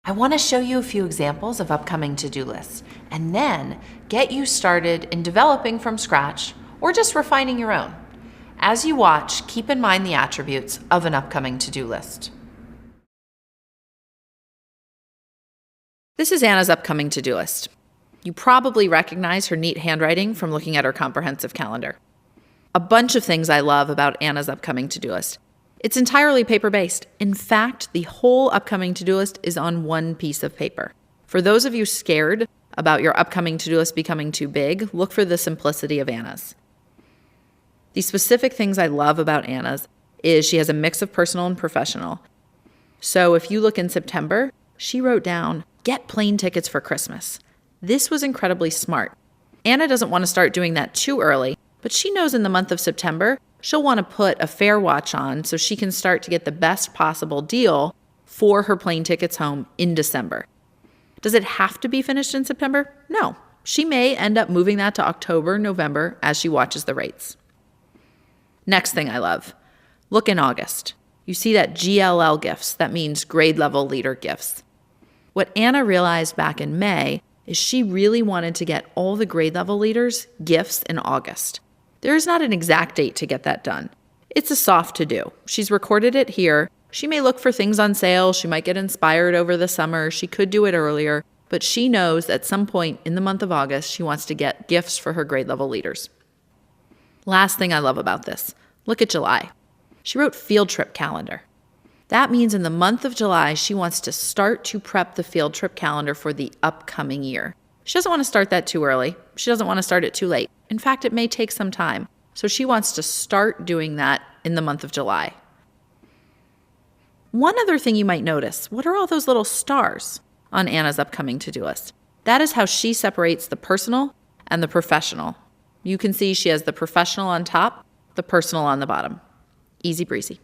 I want to show you a few examples of upcoming to-do lists and then get you started in developing from scratch or just refining your own. As you watch, keep in mind the attributes of an upcoming to-do list. This is Anna's upcoming to-do list. You probably recognize her neat handwriting from looking at her comprehensive calendar. A bunch of things I love about Anna's upcoming to-do list. It's entirely paper-based. In fact, the whole upcoming to-do list is on one piece of paper. For those of you scared about your upcoming to-do list becoming too big, look for the simplicity of Anna's. The specific things I love about Anna's is she has a mix of personal and professional. So if you look in September, she wrote down, "Get plane tickets for Christmas." This was incredibly smart. Anna doesn't want to start doing that too early, but she knows in the month of September, she'll want to put a fair watch on so she can start to get the best possible deal for her plane tickets home in December. Does it have to be finished in September? No. She may end up moving that to October, November as she watches the rates. Next thing I love, look in August. You see that GLL gifts, that means grade level leader gifts. What Anna realized back in May is she really wanted to get all the grade level leaders gifts in August. There is not an exact date to get that done. It's a soft to-do. She's recorded it here. She may look for things on sale. She might get inspired over the summer. She could do it earlier, but she knows at some point in the month of August, she wants to get gifts for her grade level leaders. Last thing I love about this, look at July. She wrote field trip calendar. That means in the month of July, she wants to start to prep the field trip calendar for the upcoming year. She doesn't want to start that too early. She doesn't want to start it too late. In fact, it may take some time. So she wants to start doing that in the month of July. One other thing you might notice, what are all those little stars on Anna's upcoming to-do list? That is how she separates the personal and the professional. You can see she has the professional on top, the personal on the bottom. Easy breezy.